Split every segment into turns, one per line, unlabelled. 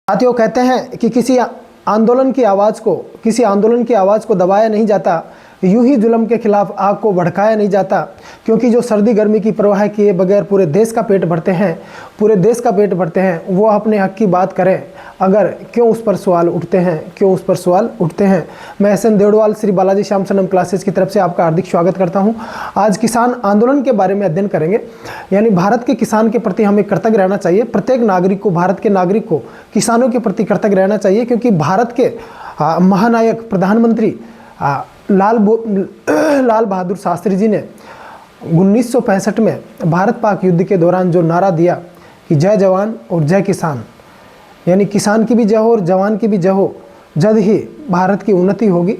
साथियों, कहते हैं कि किसी आंदोलन की आवाज़ को दबाया नहीं जाता, यूं ही जुल्म के खिलाफ आग को भड़काया नहीं जाता। क्योंकि जो सर्दी गर्मी की परवाह किए बगैर पूरे देश का पेट भरते हैं, वो अपने हक की बात करें अगर क्यों उस पर सवाल उठते हैं। मैं एसएन देवड़वाल श्री बालाजी श्याम सनम क्लासेस की तरफ से आपका हार्दिक स्वागत करता हूं। आज किसान आंदोलन के बारे में अध्ययन करेंगे। यानी भारत के किसान के प्रति हमें कृतज्ञ रहना चाहिए। प्रत्येक नागरिक को, भारत के नागरिक को किसानों के प्रति कृतज्ञ रहना चाहिए, क्योंकि भारत के महानायक प्रधानमंत्री लाल बहादुर शास्त्री जी ने 1965 में भारत पाक युद्ध के दौरान जो नारा दिया कि जय जवान और जय किसान, यानी किसान की भी जय हो और जवान की भी जय हो, जल्द ही भारत की उन्नति होगी।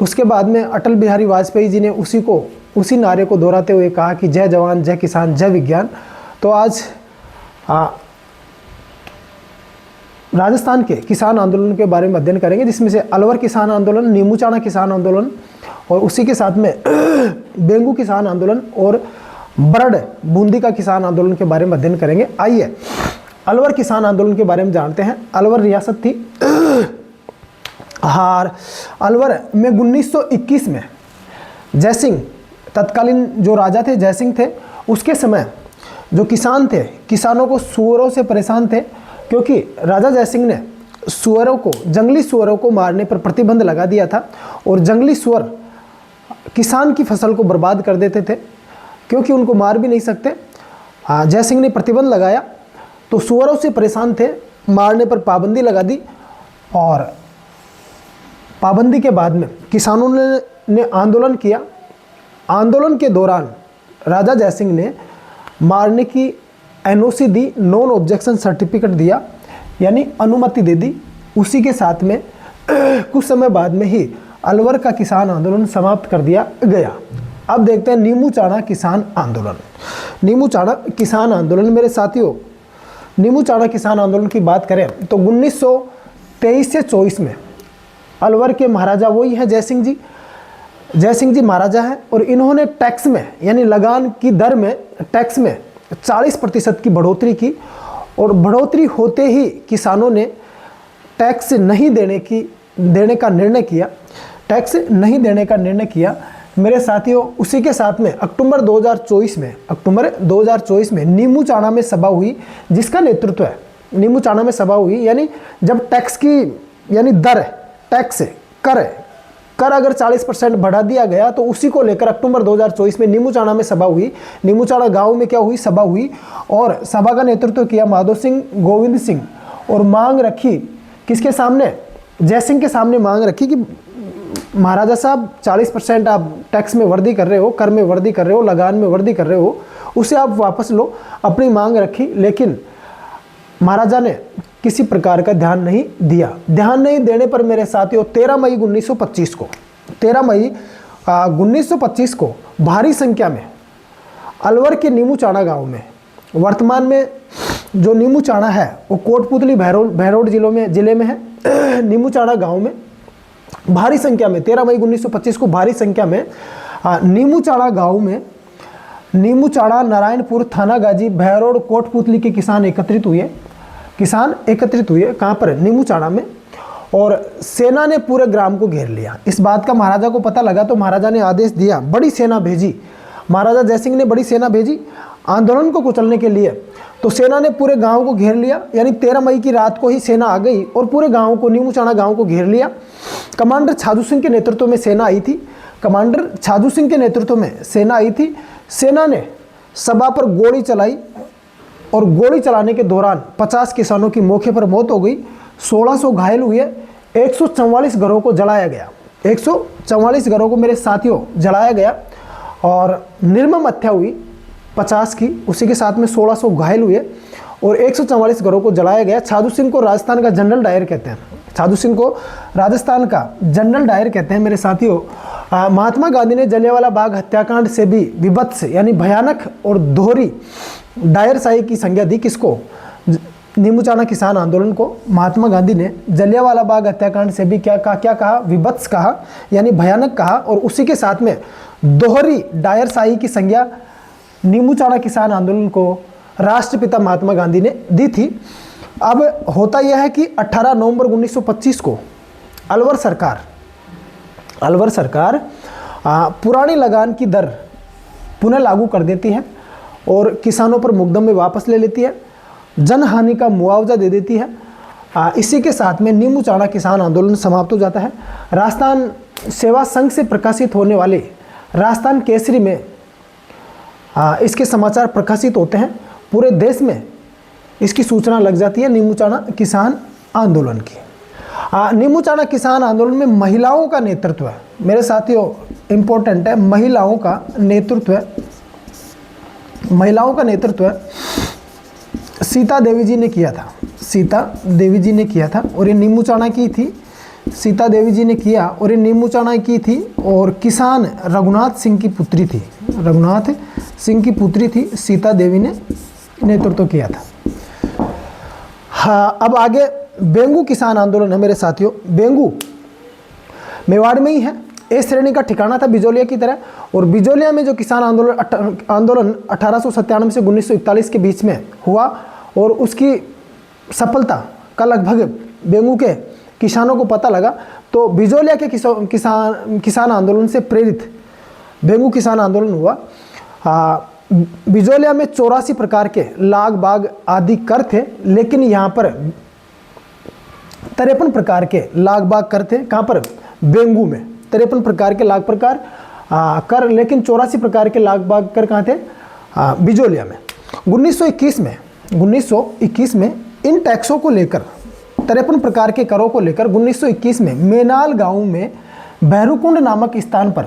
उसके बाद में अटल बिहारी वाजपेयी जी ने उसी नारे को दोहराते हुए कहा कि जय जवान जय किसान जय विज्ञान। तो आज राजस्थान के किसान आंदोलन के बारे में अध्ययन करेंगे, जिसमें से अलवर किसान आंदोलन, नीमूचाना किसान आंदोलन और उसी के साथ में बेंगू किसान आंदोलन और बरड बूंदी का किसान आंदोलन के बारे में अध्ययन करेंगे। आइए अलवर किसान आंदोलन के बारे में जानते हैं। अलवर रियासत थी अलवर में 1921 में जयसिंह, तत्कालीन जो राजा थे जयसिंह थे, उसके समय जो किसान थे, किसानों को सुअरों से परेशान थे, क्योंकि राजा जयसिंह ने जंगली सुअरों को मारने पर प्रतिबंध लगा दिया था और जंगली सुअर किसान की फसल को बर्बाद कर देते थे, क्योंकि उनको मार भी नहीं सकते। जयसिंह ने प्रतिबंध लगाया तो सुअरों से परेशान थे, मारने पर पाबंदी लगा दी और पाबंदी के बाद में किसानों ने आंदोलन किया। आंदोलन के दौरान राजा जयसिंह ने मारने की एनओसी दी, नॉन ऑब्जेक्शन सर्टिफिकेट दिया, यानी अनुमति दे दी। उसी के साथ में कुछ समय बाद में ही अलवर का किसान आंदोलन समाप्त कर दिया गया। अब देखते हैं नीमूचाना किसान आंदोलन। नीमूचाना किसान आंदोलन, मेरे साथियों, नीमूचाना किसान आंदोलन की बात करें तो 1923 से 24 में अलवर के महाराजा वही हैं जयसिंह जी महाराजा हैं, और इन्होंने टैक्स में, यानी लगान की दर में, टैक्स में 40% की बढ़ोतरी की और बढ़ोतरी होते ही किसानों ने टैक्स नहीं देने का निर्णय किया। मेरे साथियों, उसी के साथ में अक्टूबर 2024 में नीमूचाना में सभा हुई, जिसका नेतृत्व है नीमूचाना में सभा हुई। यानी जब टैक्स की, यानी दर, टैक्स कर अगर 40% बढ़ा दिया गया, तो उसी को लेकर अक्टूबर 2024 में नीमूचाना में सभा हुई। नीमूचाना गांव में क्या हुई, सभा हुई, और सभा का नेतृत्व किया माधो सिंह, गोविंद सिंह, और मांग रखी किसके सामने, जयसिंह के सामने मांग रखी कि महाराजा साहब 40% आप टैक्स में वृद्धि कर रहे हो, कर में वृद्धि कर रहे हो, लगान में वृद्धि कर रहे हो, उसे आप वापस लो। अपनी मांग रखी, लेकिन महाराजा ने किसी प्रकार का ध्यान नहीं दिया। ध्यान नहीं देने पर मेरे साथियों 13 मई 1925 को भारी संख्या में अलवर के नीमूचाना गांव में, वर्तमान में जो नीमूचाना है वो कोटपुतली भैरोड जिले में है, नीमूचाना गांव में भारी संख्या में 13 मई 1925 को भारी संख्या में नीमूचाना गांव में, नीमूचाना, नारायणपुर, थाना गाजी, भैरोड, कोटपुतली के किसान एकत्रित हुए। कहाँ पर, नीमूचाना में, और सेना ने पूरे ग्राम को घेर लिया। इस बात का महाराजा को पता लगा तो महाराजा ने आदेश दिया, बड़ी सेना भेजी। महाराजा जयसिंह ने बड़ी सेना भेजी आंदोलन को कुचलने के लिए। तो सेना ने पूरे गांव को घेर लिया, यानी 13 मई की रात को ही सेना आ गई और पूरे गांव को, नीमूचाना गांव को घेर लिया। कमांडर छाजू सिंह के नेतृत्व में सेना आई थी। सेना ने सभा पर गोली चलाई और गोली चलाने के दौरान 50 किसानों की मौके पर मौत हो गई, 1600 घायल हुए, 144 घरों को जलाया गया। 144 घरों को मेरे साथियों जलाया गया और निर्मम हत्या हुई 50 की। उसी के साथ में 1600 घायल हुए और 144 घरों को जलाया गया। छाजू सिंह को राजस्थान का जनरल डायर कहते हैं। मेरे साथियों, महात्मा गांधी ने जलियांवाला बाग हत्याकांड से भी विभत्स, यानी भयानक और दोहरी डायरशाही की संज्ञा दी। किसको, नीमूचाना किसान आंदोलन को महात्मा गांधी ने जलियांवाला बाग हत्याकांड से भी क्या कहा, विभत्स कहा, यानी भयानक कहा, और उसी के साथ में दोहरी डायरशाही की संज्ञा नीमूचाना किसान आंदोलन को राष्ट्रपिता महात्मा गांधी ने दी थी। अब होता यह है कि 18 नवंबर 1925 को अलवर सरकार पुरानी लगान की दर पुनः लागू कर देती है और किसानों पर मुकदमे वापस ले लेती है, जनहानि का मुआवजा दे देती है। इसी के साथ में नींबू चाणा किसान आंदोलन समाप्त हो जाता है। राजस्थान सेवा संघ से प्रकाशित होने वाले राजस्थान केसरी में इसके समाचार प्रकाशित होते हैं। पूरे देश में इसकी सूचना लग जाती है नींबू चाणा किसान आंदोलन की। नींबू चाणा किसान आंदोलन में महिलाओं का नेतृत्व है मेरे साथियों, इम्पोर्टेंट है, महिलाओं का नेतृत्व है। सीता देवी जी ने किया था और ये नींबू चाणा की थी। सीता देवी जी ने किया और ये नींबू चाणा की थी और किसान रघुनाथ सिंह की पुत्री थी सीता देवी ने नेतृत्व किया था। हाँ, अब आगे बेंगू किसान आंदोलन है मेरे साथियों। बेंगू मेवाड़ में ही है। ए श्रेणी का ठिकाना था बिजोलिया की तरह, और बिजोलिया में जो किसान आंदोलन 1897 से 1941 के बीच में हुआ और उसकी सफलता का लगभग बेंगू के किसानों को पता लगा, तो बिजोलिया के किसान आंदोलन से प्रेरित बेंगू किसान आंदोलन हुआ। बिजोलिया में 84 प्रकार के लाग बाग आदि कर थे, लेकिन यहाँ पर 53 प्रकार के लाग बाग कर थे। कहाँ पर? बेंगू में 53 प्रकार के लाग प्रकार कर, लेकिन 84 प्रकार के लाग बाग कर कहाँ थे? बिजोलिया में। 1921 में इन टैक्सों को लेकर 53 प्रकार के करों को लेकर 1921 में मेनाल गांव में भैरूकुंड नामक स्थान पर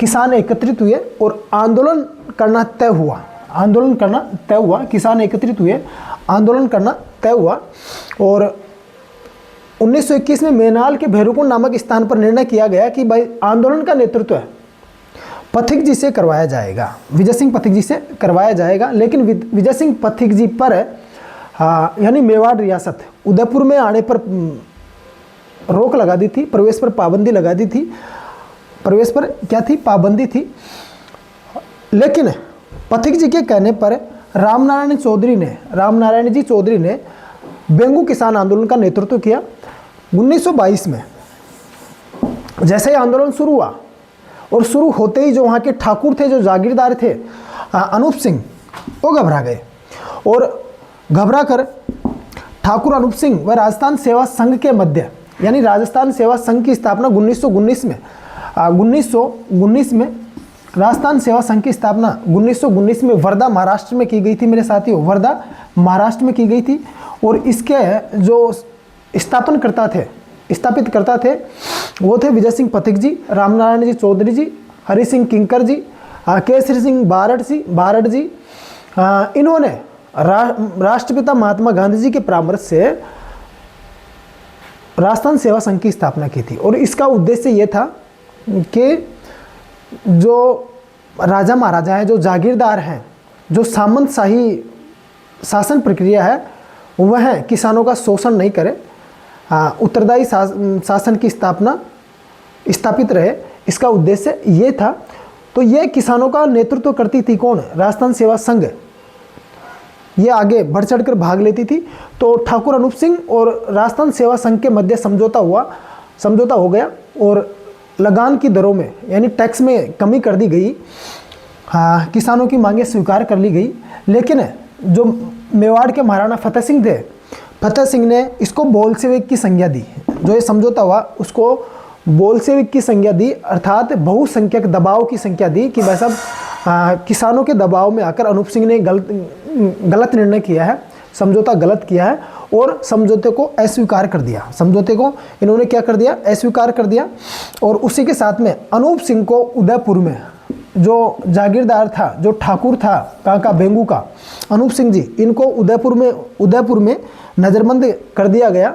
किसान एकत्रित हुए और आंदोलन करना तय हुआ। किसान एकत्रित हुए, आंदोलन करना तय हुआ और 1921 में मेनाल के भैरूकुंड नामक स्थान पर निर्णय किया गया कि भाई आंदोलन का नेतृत्व पथिक जी से करवाया जाएगा, विजय सिंह पथिक जी से करवाया जाएगा। लेकिन विजय सिंह पथिक जी पर यानी मेवाड़ रियासत उदयपुर में आने पर रोक लगा दी थी, प्रवेश पर पाबंदी लगा दी थी। प्रवेश पर क्या थी? पाबंदी थी। लेकिन पथिक जी के कहने पर रामनारायण जी चौधरी ने बेंगू किसान आंदोलन का नेतृत्व किया। 1922 में जैसे ही आंदोलन शुरू हुआ और शुरू होते ही जो वहाँ के ठाकुर थे, जो जागीरदार थे, अनूप सिंह, वो घबरा गए और घबरा कर ठाकुर अनूप सिंह व राजस्थान सेवा संघ के मध्य, यानी राजस्थान सेवा संघ की स्थापना 1919 में राजस्थान सेवा संघ की स्थापना 1919 में वर्धा महाराष्ट्र में की गई थी मेरे साथियों। वर्धा महाराष्ट्र में की गई थी और इसके जो स्थापित करता थे वो थे विजय सिंह पथिक जी, रामनारायण जी चौधरी जी, हरि सिंह किंकर जी, केसरी सिंह बारड़ जी। इन्होंने राष्ट्रपिता महात्मा गांधी जी के परामर्श से राजस्थान सेवा संघ की स्थापना की थी और इसका उद्देश्य ये था कि जो राजा महाराजा हैं, जो जागीरदार हैं, जो सामंतशाही शासन प्रक्रिया है वह किसानों का शोषण नहीं करे, उत्तरदायी शासन की स्थापित रहे, इसका उद्देश्य ये था। तो ये किसानों का नेतृत्व करती थी कौन? राजस्थान सेवा संघ। ये आगे बढ़ चढ़कर भाग लेती थी। तो ठाकुर अनूप सिंह और राजस्थान सेवा संघ के मध्य समझौता हो गया और लगान की दरों में यानी टैक्स में कमी कर दी गई। किसानों की मांगें स्वीकार कर ली गई। लेकिन जो मेवाड़ के महाराणा फतेह सिंह थे, फतेह सिंह ने इसको बोल्शेविक की संज्ञा दी। जो ये समझौता हुआ उसको बोल्शेविक की संज्ञा दी, अर्थात बहुसंख्यक दबाव की संज्ञा दी कि भाई साहब किसानों के दबाव में आकर अनूप सिंह ने गलत निर्णय किया है, समझौता गलत किया है और समझौते को अस्वीकार कर दिया। समझौते को इन्होंने क्या कर दिया? अस्वीकार कर दिया। और उसी के साथ में अनूप सिंह को उदयपुर में जो जागीरदार था, जो ठाकुर था कहाँ का? बेंगू का, अनूप सिंह जी, इनको उदयपुर में नज़रबंद कर दिया गया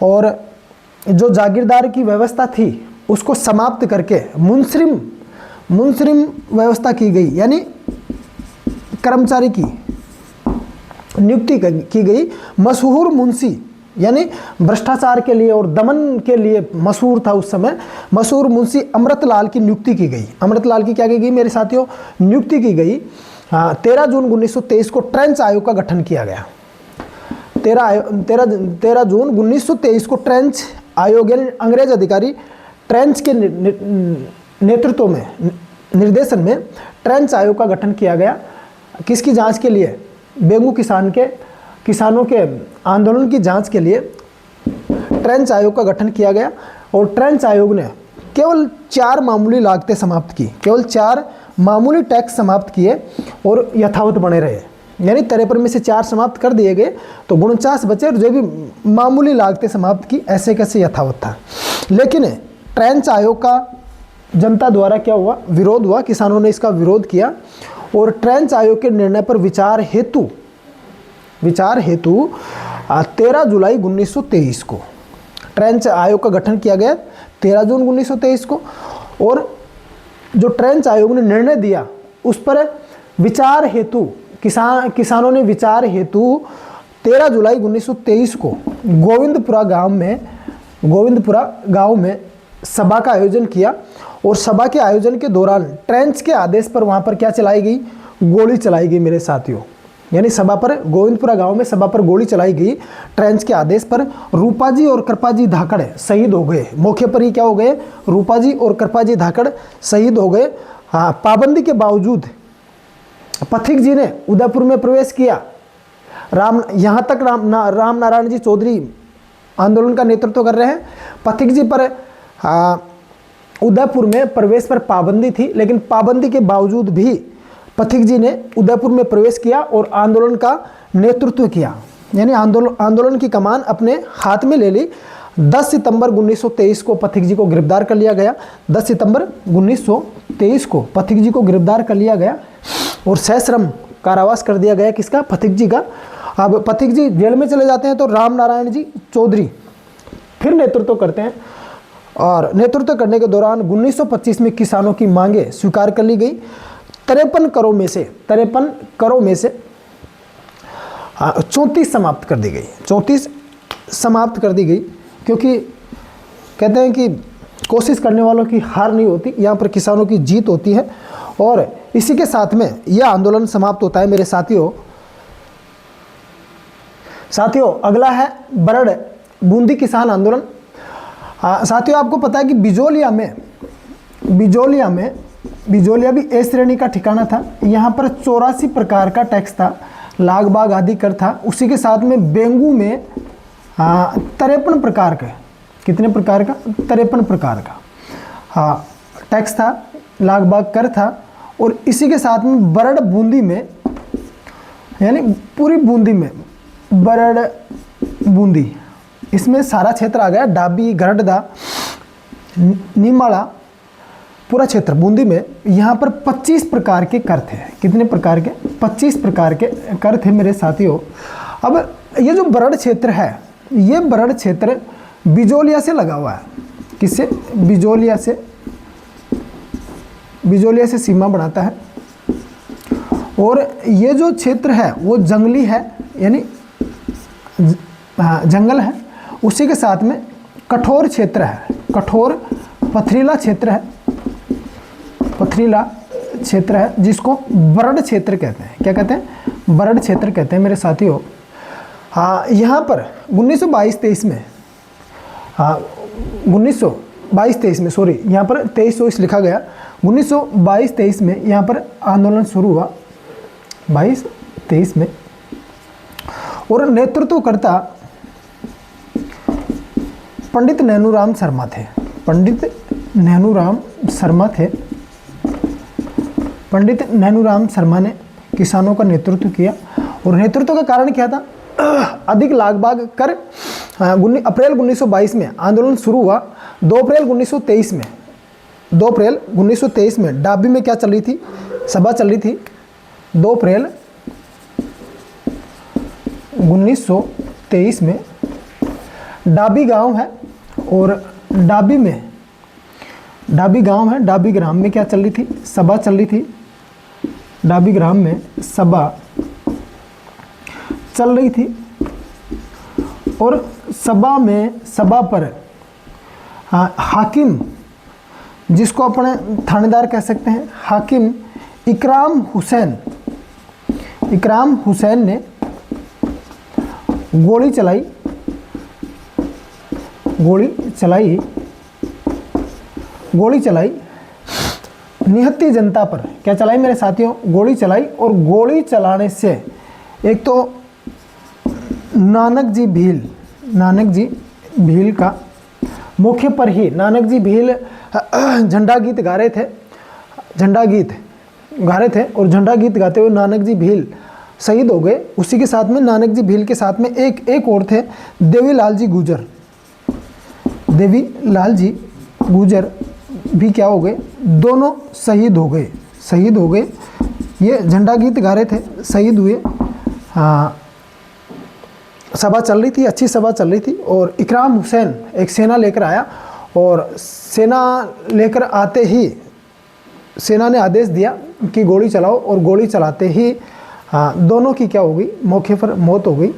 और जो जागीरदार की व्यवस्था थी उसको समाप्त करके मुंसरिम व्यवस्था की गई, यानी कर्मचारी की नियुक्ति की गई। मशहूर मुंशी, यानी भ्रष्टाचार के लिए और दमन के लिए मशहूर था उस समय, मशहूर मुंशी अमृतलाल की नियुक्ति की गई। अमृतलाल की क्या की गई मेरे साथियों? नियुक्ति की गई। 13 जून 1923 को ट्रेंच आयोग का गठन किया गया। 13 जून 1923 को ट्रेंच आयोग यानी अंग्रेज अधिकारी ट्रेंच के नेतृत्व में, निर्देशन में ट्रेंच आयोग का गठन किया गया। किसकी जांच के लिए? बेंगू किसानों के आंदोलन की जांच के लिए ट्रेंच आयोग का गठन किया गया। और ट्रेंच आयोग ने केवल 4 मामूली लागतें समाप्त की, केवल 4 मामूली टैक्स समाप्त किए और यथावत बने रहे। यानी 53 में से 4 समाप्त कर दिए गए तो 49 बचे और जो भी मामूली लागतें समाप्त की ऐसे कैसे यथावत था। लेकिन ट्रेंच आयोग का जनता द्वारा क्या हुआ? विरोध हुआ, किसानों ने इसका विरोध किया और ट्रेंच आयोग के निर्णय पर विचार हेतु 13 जुलाई 1923 को ट्रेंच आयोग का गठन किया गया 13 जून 1923 को। और जो ट्रेंच आयोग ने निर्णय दिया उस पर विचार हेतु किसानों ने विचार हेतु 13 जुलाई 1923 को गोविंदपुरा गांव में सभा का आयोजन किया। और सभा के आयोजन के दौरान ट्रेंच के आदेश पर वहां पर क्या चलाई गई? गोली चलाई गई मेरे साथियों। यानी सभा पर, गोविंदपुरा गांव में सभा पर गोली चलाई गई ट्रेंच के आदेश पर। रूपाजी और कृपाजी धाकड़ शहीद हो गए, मौके पर ही क्या हो गए? रूपाजी और कृपाजी धाकड़ शहीद हो गए। हाँ, पाबंदी के बावजूद पथिक जी ने उदयपुर में प्रवेश किया। यहाँ तक राम नारायण जी चौधरी आंदोलन का नेतृत्व कर रहे हैं। पथिक जी पर उदयपुर में प्रवेश पर पाबंदी थी, लेकिन पाबंदी के बावजूद भी पथिक जी ने उदयपुर में प्रवेश किया और आंदोलन का नेतृत्व किया। यानी आंदोलन की कमान अपने हाथ में ले ली। 10 सितंबर 1923 को पथिक जी को गिरफ्तार कर लिया गया। 10 सितंबर 1923 को पथिक जी को गिरफ्तार कर लिया गया और सश्रम कारावास कर दिया गया। किसका? पथिक जी का। अब पथिक जी जेल में चले जाते हैं तो राम नारायण जी चौधरी फिर नेतृत्व करते हैं और नेतृत्व करने के दौरान 1925 में किसानों की मांगें स्वीकार कर ली गई। 53 करोड़ में से 34 समाप्त कर दी गई। 34 समाप्त कर दी गई क्योंकि कहते हैं कि कोशिश करने वालों की हार नहीं होती, यहाँ पर किसानों की जीत होती है। और इसी के साथ में यह आंदोलन समाप्त होता है मेरे साथियों। अगला है बरड़ बूंदी किसान आंदोलन। साथियों, आपको पता है कि बिजोलिया भी ए श्रेणी का ठिकाना था। यहाँ पर 84 प्रकार का टैक्स था, लाग बाग आदि कर था। उसी के साथ में बेंगू में 53 प्रकार का, कितने प्रकार का? 53 प्रकार का टैक्स था, लाग बाग कर था। और इसी के साथ में बरड़ बूंदी में, यानी पूरी बूंदी में बरड़ बूंदी, इसमें सारा क्षेत्र आ गया। डाबी, गरडदा, निमाड़ा, पूरा क्षेत्र बूंदी में। यहाँ पर 25 प्रकार के कर थे। कितने प्रकार के? 25 प्रकार के कर थे मेरे साथियों। अब ये जो बरड़ क्षेत्र है, ये बरड़ क्षेत्र बिजोलिया से लगा हुआ है। किससे? बिजोलिया से सीमा बनाता है। और ये जो क्षेत्र है वो जंगली है, यानी जंगल है। उसी के साथ में कठोर क्षेत्र है, कठोर पथरीला क्षेत्र है, जिसको बरड़ क्षेत्र कहते हैं। क्या कहते हैं? बरड़ क्षेत्र कहते हैं मेरे साथियों। यहाँ पर 1922-23 में, 1922-23 में, सॉरी, यहाँ पर 23 लिखा गया। 1922-23 में यहाँ पर आंदोलन शुरू हुआ, 22-23 में। और नेतृत्वकर्ता पंडित नैनूराम शर्मा थे। पंडित नैनूराम शर्मा ने किसानों का नेतृत्व किया। और नेतृत्व का कारण क्या था? अधिक लागबाग कर। अप्रैल 1922 में आंदोलन शुरू हुआ। 2 अप्रैल 1923 में डाबी में क्या चल रही थी? सभा चल रही थी। 2 अप्रैल 1923 में डाबी गांव है और डाबी गांव है, डाबी ग्राम में क्या चल रही थी? सभा चल रही थी। डाबी ग्राम में सभा चल रही थी। और सभा पर हाकिम, जिसको अपने थानेदार कह सकते हैं, हाकिम इकराम हुसैन ने गोली चलाई, निहत्थी जनता पर। क्या चलाई मेरे साथियों? गोली चलाई। और गोली चलाने से एक तो नानक जी भील का मुख्य पर ही, नानक जी भील झंडा गीत गा रहे थे और झंडा गीत गाते हुए नानक जी भील शहीद हो गए। उसी के साथ में नानक जी भील के साथ में एक और थे, देवीलाल जी गुजर भी क्या हो गए? दोनों शहीद हो गए। ये झंडा गीत गा रहे थे, शहीद हुए। हाँ, सभा चल रही थी, अच्छी सभा चल रही थी और इकराम हुसैन एक सेना लेकर आया और सेना लेकर आते ही सेना ने आदेश दिया कि गोली चलाओ और गोली चलाते ही दोनों की क्या हो गई? मौके पर मौत हो गई।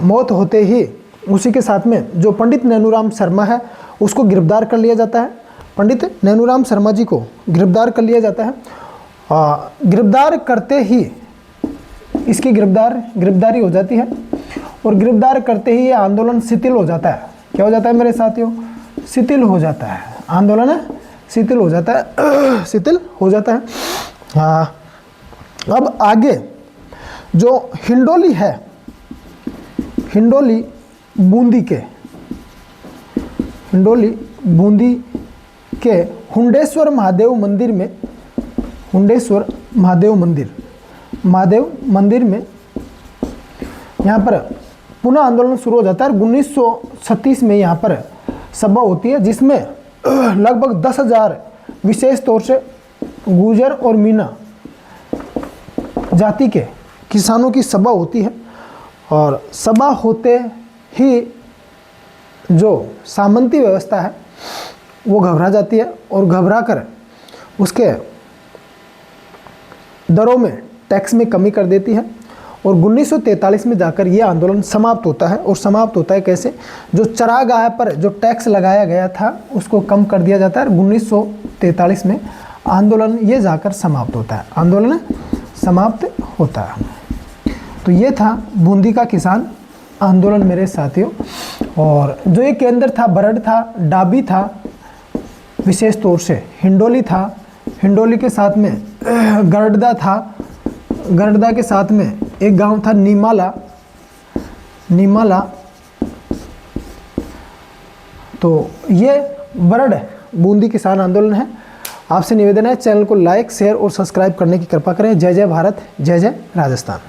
मौत होते ही उसी के साथ में जो पंडित नैनूराम शर्मा है उसको गिरफ्तार कर लिया जाता है। पंडित नैनूराम शर्मा जी को गिरफ्तार कर लिया जाता है। गिरफ्तार करते ही इसकी गिरफ्तारी हो जाती है और गिरफ्तार करते ही ये आंदोलन शिथिल हो जाता है। क्या हो जाता है मेरे साथियों? शिथिल हो जाता है। आंदोलन शिथिल हो जाता है। हाँ, अब आगे जो हिंडोली है, हिंडोली बूंदी के हुंडेश्वर महादेव मंदिर में यहाँ पर पुनः आंदोलन शुरू हो जाता है। 1936 में यहाँ पर सभा होती है जिसमें लगभग 10,000 विशेष तौर से गुर्जर और मीना जाति के किसानों की सभा होती है। और सभा होते ही जो सामंती व्यवस्था है वो घबरा जाती है और घबरा कर उसके दरों में टैक्स में कमी कर देती है और 1943 में जाकर ये आंदोलन समाप्त होता है। और समाप्त होता है कैसे? जो चरागाह पर जो टैक्स लगाया गया था उसको कम कर दिया जाता है। 1943 में आंदोलन ये जाकर समाप्त होता है। आंदोलन समाप्त होता है। तो ये था बूंदी का किसान आंदोलन मेरे साथियों। और जो ये केंद्र था, बरड था, डाबी था, विशेष तौर से हिंडोली था, हिंडोली के साथ में गरडदा था, गरडदा के साथ में एक गांव था नीमाला। तो ये बरड बूंदी किसान आंदोलन है। आपसे निवेदन है चैनल को लाइक, शेयर और सब्सक्राइब करने की कृपा करें। जय जय भारत, जय जय राजस्थान।